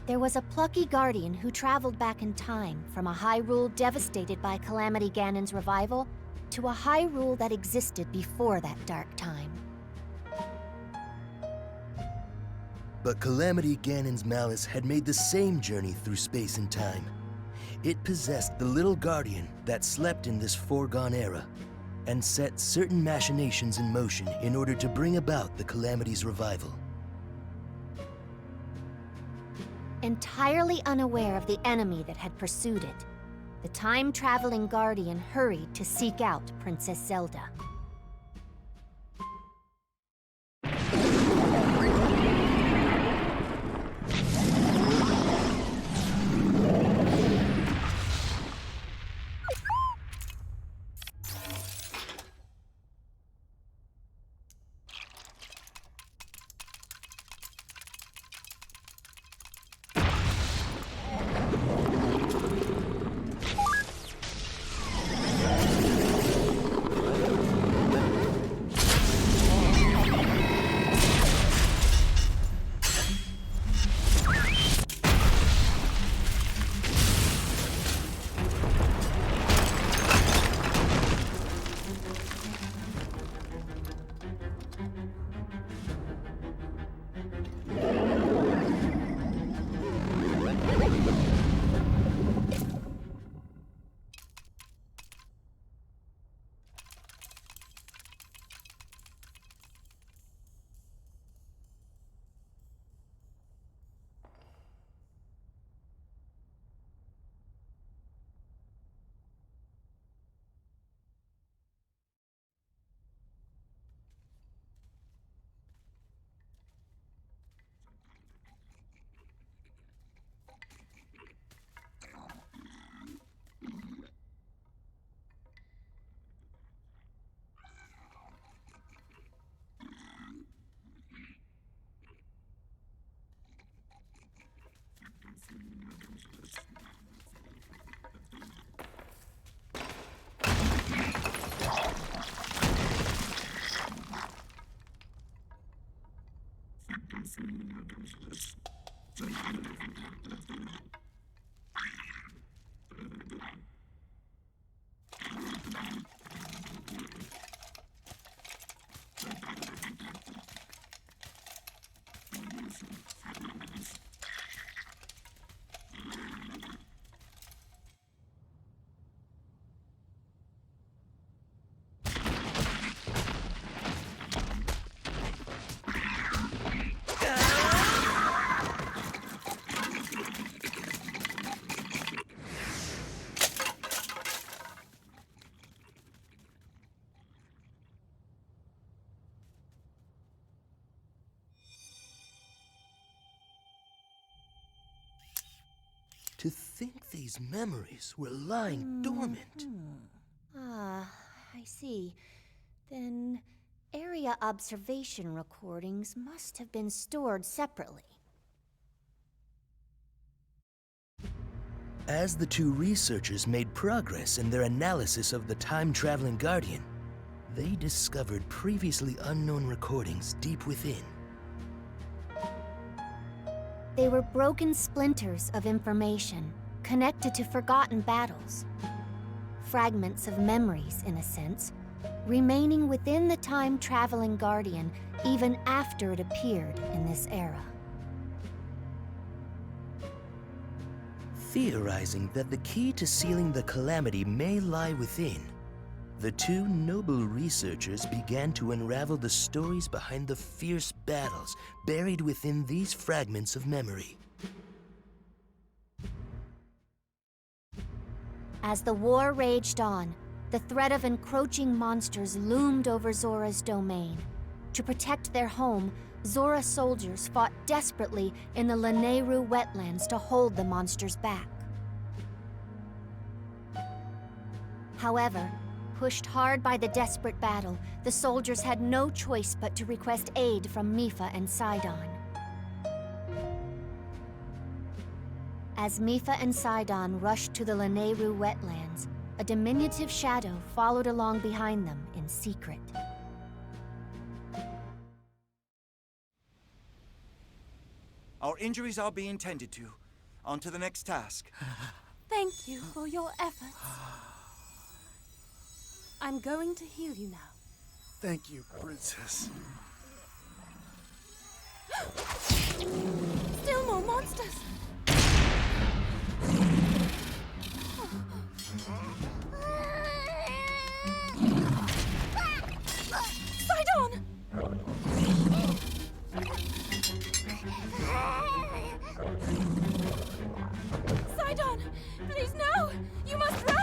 There was a plucky guardian who traveled back in time from a Hyrule devastated by Calamity Ganon's revival to a Hyrule that existed before that dark time. But Calamity Ganon's malice had made the same journey through space and time. It possessed the little guardian that slept in this foregone era, and set certain machinations in motion in order to bring about the Calamity's revival. Entirely unaware of the enemy that had pursued it, the time-traveling guardian hurried to seek out Princess Zelda. To think these memories were lying dormant. Ah, I see. Then area observation recordings must have been stored separately. As the two researchers made progress in their analysis of the time-traveling guardian, they discovered previously unknown recordings deep within. They were broken splinters of information, connected to forgotten battles. Fragments of memories, in a sense, remaining within the time-traveling guardian even after it appeared in this era. Theorizing that the key to sealing the Calamity may lie within, the two noble researchers began to unravel the stories behind the fierce battles buried within these fragments of memory. As the war raged on, the threat of encroaching monsters loomed over Zora's domain. To protect their home, Zora soldiers fought desperately in the Lanayru wetlands to hold the monsters back. However, pushed hard by the desperate battle, the soldiers had no choice but to request aid from Mipha and Sidon. As Mipha and Sidon rushed to the Lanayru wetlands, a diminutive shadow followed along behind them in secret. Our injuries are being tended to. On to the next task. Thank you for your efforts. I'm going to heal you now. Thank you, Princess. Still more monsters! Sidon! Sidon! Please, no! You must run!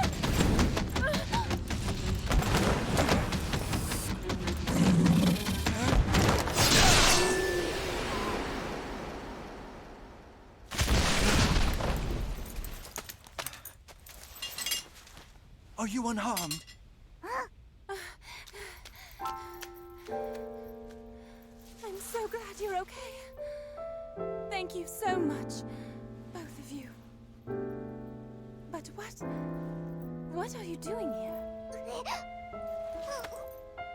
Are you unharmed? I'm so glad you're okay. Thank you so much, both of you. But what are you doing here?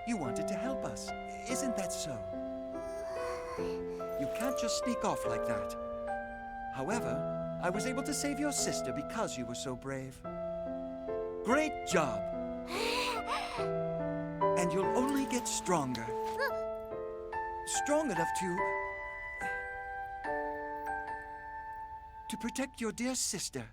You wanted to help us, isn't that so? You can't just sneak off like that. However, I was able to save your sister because you were so brave. Great job! And you'll only get stronger. Strong enough to protect your dear sister.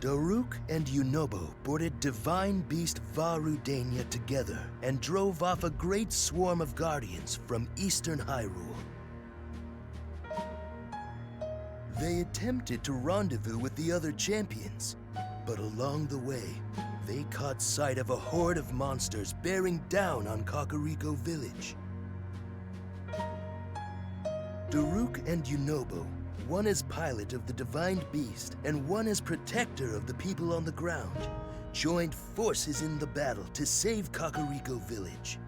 Daruk and Yunobo boarded divine beast Varudania together and drove off a great swarm of guardians from eastern Hyrule. They attempted to rendezvous with the other champions, but along the way, they caught sight of a horde of monsters bearing down on Kakariko Village. Daruk and Yunobo, one as pilot of the Divine Beast and one as protector of the people on the ground, joined forces in the battle to save Kakariko Village.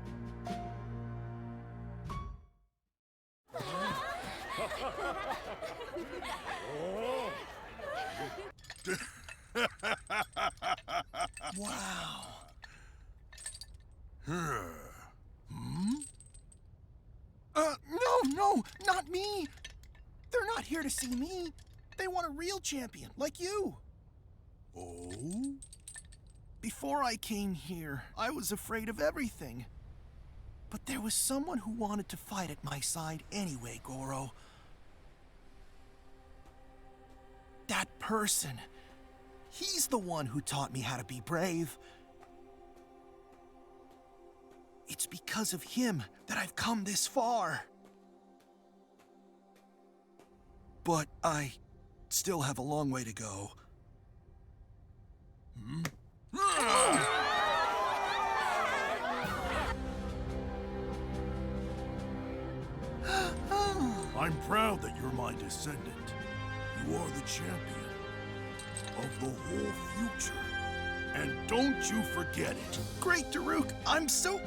Wow. No, not me. They're not here to see me. They want a real champion, like you. Oh? Before I came here, I was afraid of everything. But there was someone who wanted to fight at my side anyway, Goro. That person. He's the one who taught me how to be brave. It's because of him that I've come this far. But I still have a long way to go. I'm proud that you're my descendant. You are the champion of the whole future. And don't you forget it. Great, Daruk. I'm so...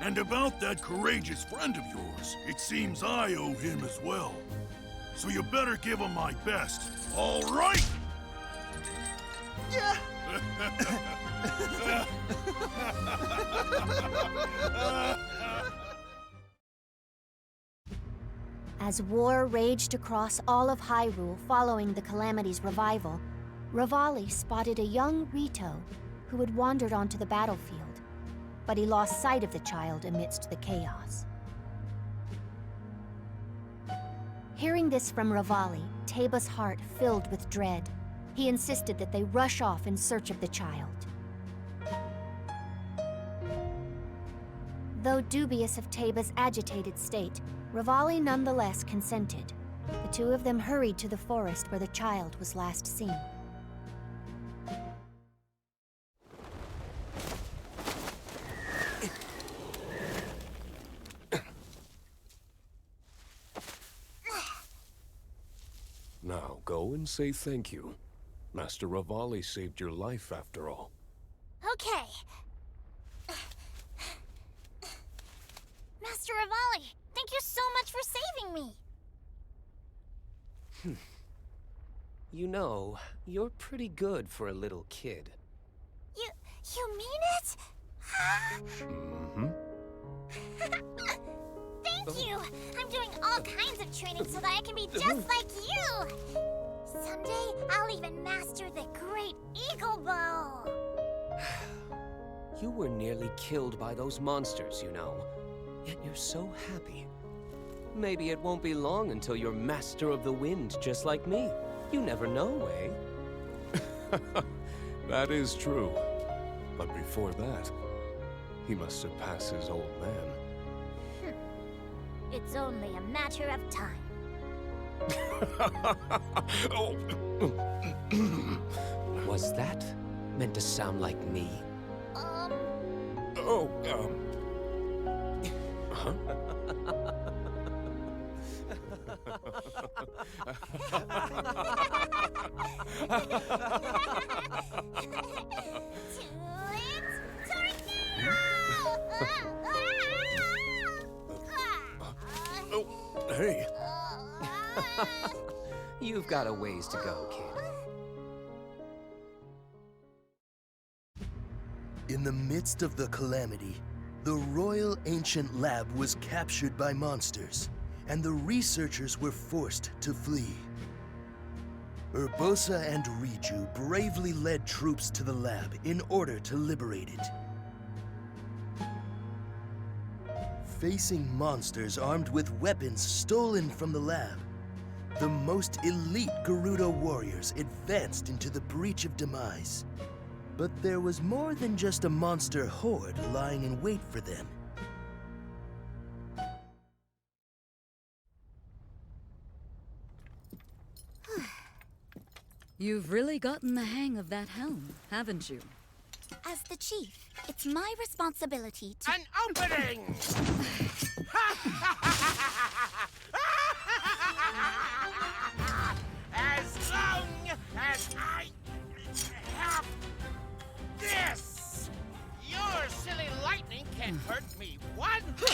And about that courageous friend of yours, it seems I owe him as well. So you better give him my best, all right? Yeah. As war raged across all of Hyrule following the Calamity's revival, Revali spotted a young Rito who had wandered onto the battlefield, but he lost sight of the child amidst the chaos. Hearing this from Revali, Teba's heart filled with dread. He insisted that they rush off in search of the child. Though dubious of Teba's agitated state, Revali nonetheless consented. The two of them hurried to the forest where the child was last seen. Now go and say thank you. Master Revali saved your life after all. Okay. Master Revali, thank you so much for saving me. You know, you're pretty good for a little kid. You mean it? Mm-hmm. Thank you! I'm doing all kinds of training so that I can be just like you! Someday, I'll even master the Great Eagle Bow! You were nearly killed by those monsters, you know. Yet you're so happy. Maybe it won't be long until you're Master of the Wind, just like me. You never know, eh? That is true. But before that, he must surpass his old man. It's only a matter of time. Oh. Was that meant to sound like me? Oh, huh? Oh, hey. You've got a ways to go, kid. In the midst of the calamity, the Royal Ancient Lab was captured by monsters, and the researchers were forced to flee. Urbosa and Riju bravely led troops to the lab in order to liberate it. Facing monsters armed with weapons stolen from the lab, the most elite Gerudo warriors advanced into the Breach of Demise. But there was more than just a monster horde lying in wait for them. You've really gotten the hang of that helm, haven't you? As the chief, it's my responsibility to— An opening! As long as I have this, your silly lightning can't hurt me one bit.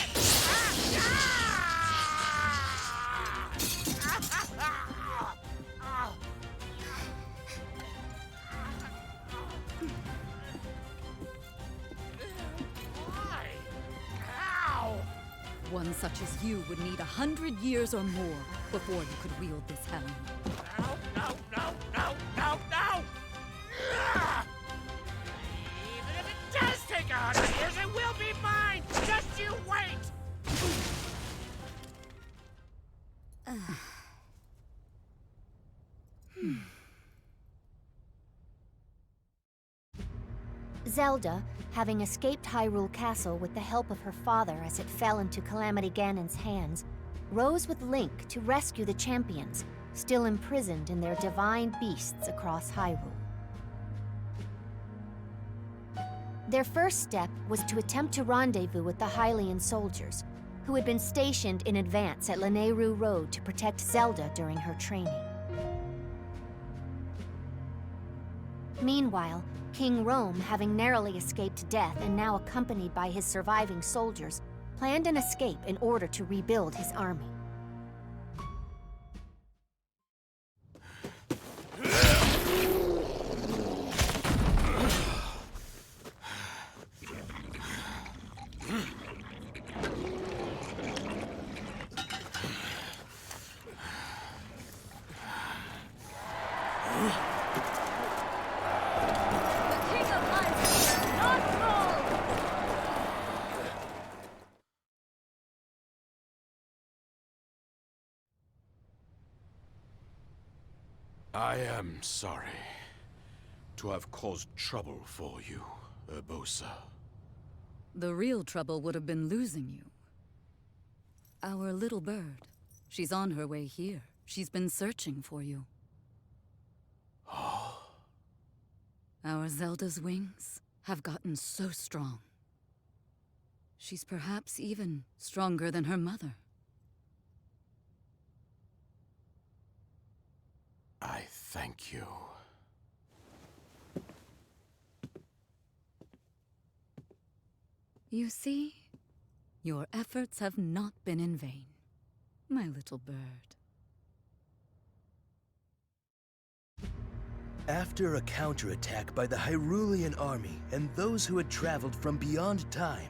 Why? Ow! One such as you would need 100 years or more before you could wield this helm. No, no, no, no, no, no! Even if it does take 100 years, it will be mine! Just you wait! Zelda, having escaped Hyrule Castle with the help of her father as it fell into Calamity Ganon's hands, rose with Link to rescue the champions, still imprisoned in their divine beasts across Hyrule. Their first step was to attempt to rendezvous with the Hylian soldiers, who had been stationed in advance at Lanayru Road to protect Zelda during her training. Meanwhile, King Rome, having narrowly escaped death and now accompanied by his surviving soldiers, planned an escape in order to rebuild his army. I am sorry to have caused trouble for you, Urbosa. The real trouble would have been losing you. Our little bird. She's on her way here. She's been searching for you. Our Zelda's wings have gotten so strong. She's perhaps even stronger than her mother. I thank you. You see, your efforts have not been in vain, my little bird. After a counterattack by the Hyrulean army and those who had traveled from beyond time,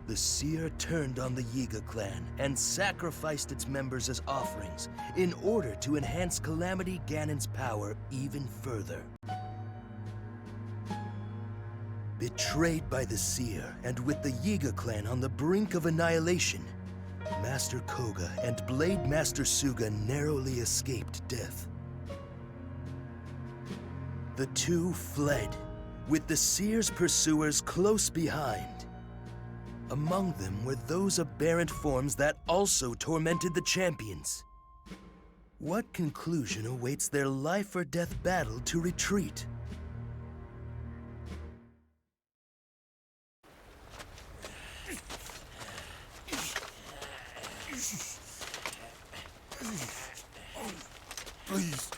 the seer turned on the Yiga clan and sacrificed its members as offerings in order to enhance Calamity Ganon's power even further. Betrayed by the seer and with the Yiga clan on the brink of annihilation, Master Koga and Blade Master Suga narrowly escaped death. The two fled, with the seer's pursuers close behind. Among them were those aberrant forms that also tormented the champions. What conclusion awaits their life or death battle to retreat? Please,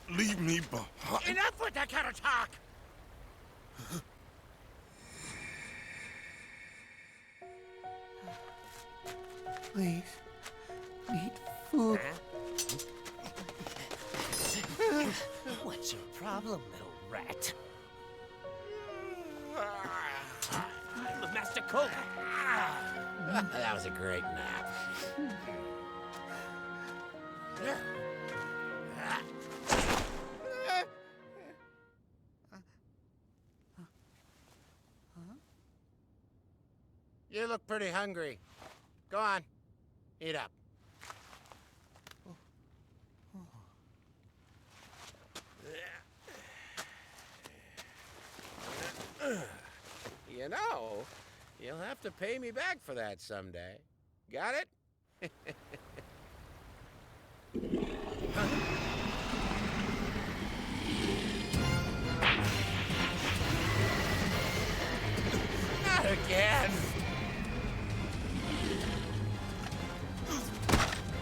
leave me behind. Enough with that kind of talk! Please, eat food. What's your problem, little rat? Master Koga! That was a great nap. You look pretty hungry. Go on, eat up. You know, you'll have to pay me back for that someday. Got it? Not again!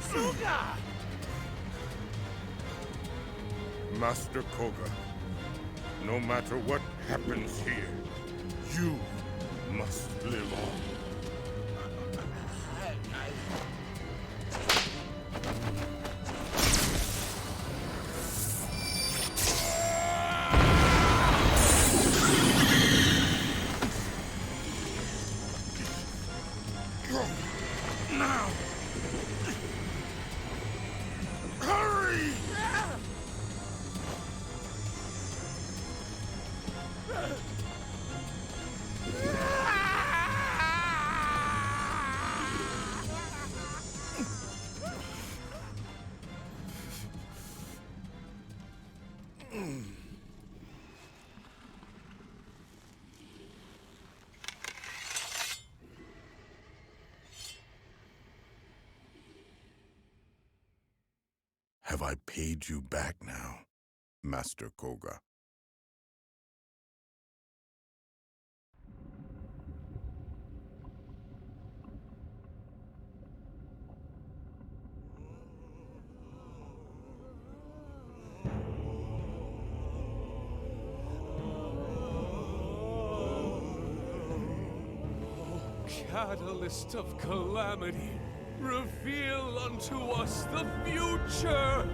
Suga! Master Koga, no matter what happens here, you must live on. Now! Hurry! Have I paid you back now, Master Koga? Catalyst of calamity, reveal unto us the future!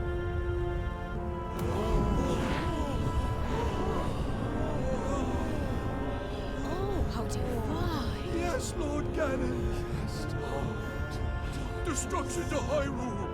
Oh, how divine! Yes, Lord Ganon. Cast out destruction to Hyrule.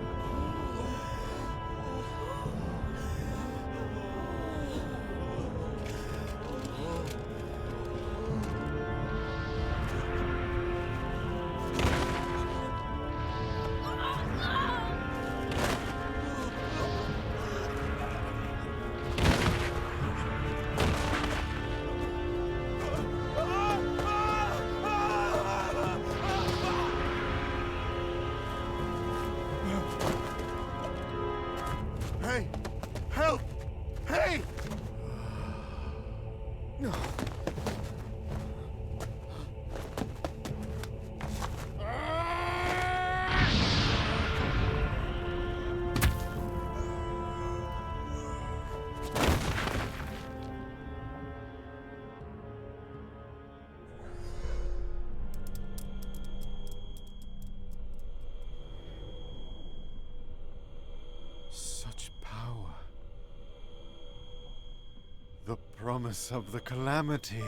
The promise of the Calamity.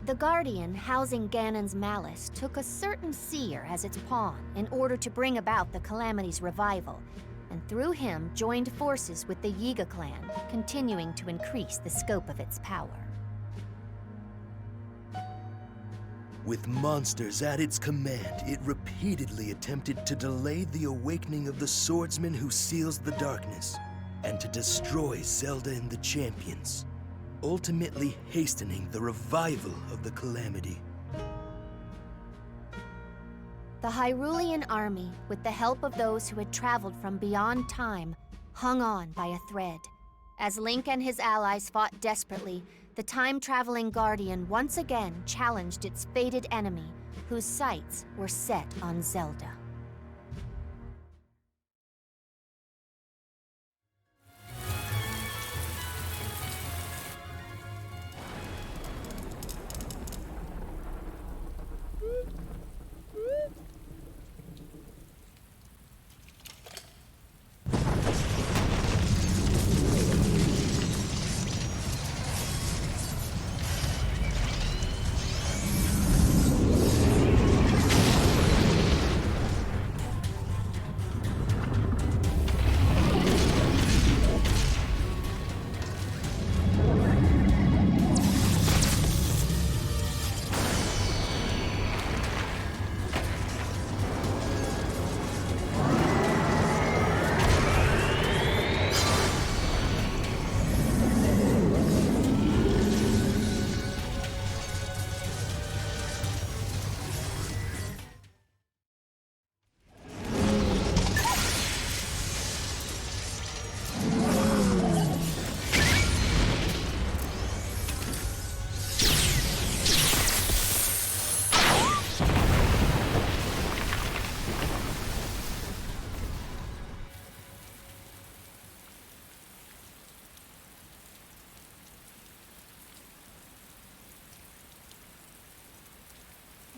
The Guardian housing Ganon's malice took a certain seer as its pawn in order to bring about the Calamity's revival, and through him joined forces with the Yiga clan, continuing to increase the scope of its power. With monsters at its command, it repeatedly attempted to delay the awakening of the swordsman who seals the darkness, and to destroy Zelda and the champions, ultimately hastening the revival of the Calamity. The Hyrulean army, with the help of those who had traveled from beyond time, hung on by a thread. As Link and his allies fought desperately, the time-traveling Guardian once again challenged its fated enemy, whose sights were set on Zelda.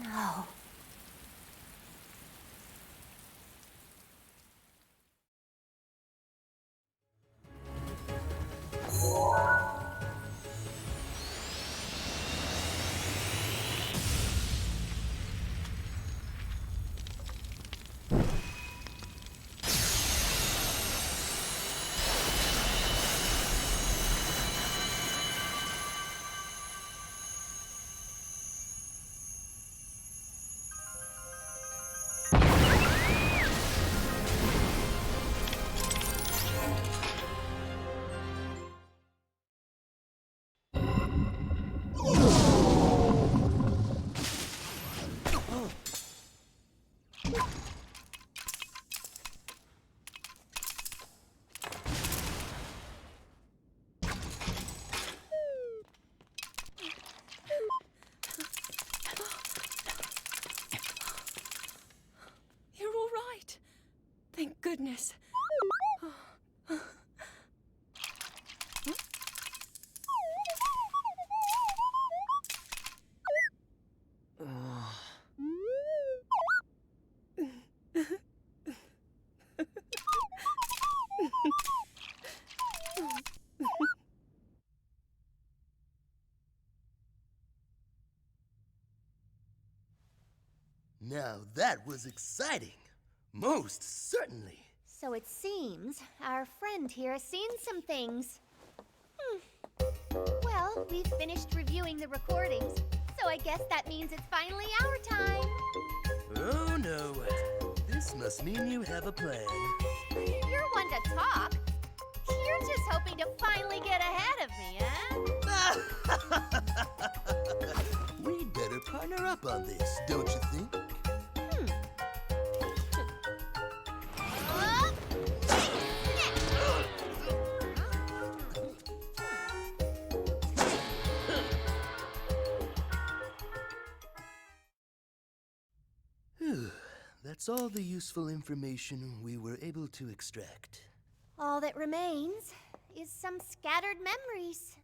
No. Thank goodness. Now that was exciting. Most certainly. So it seems our friend here has seen some things. Well, we've finished reviewing the recordings, so I guess that means it's finally our time. Oh no. This must mean you have a plan. You're one to talk. You're just hoping to finally get ahead of me, huh? We'd better partner up on this, don't you think? That's all the useful information we were able to extract. All that remains is some scattered memories.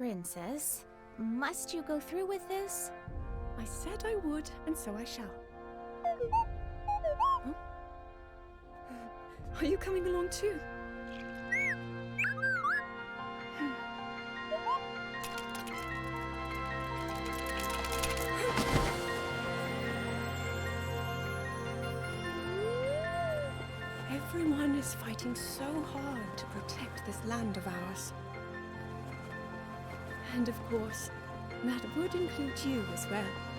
Princess, must you go through with this? I said I would, and so I shall. Huh? Are you coming along too? Everyone is fighting so hard to protect this land of ours. And of course, that would include you as well.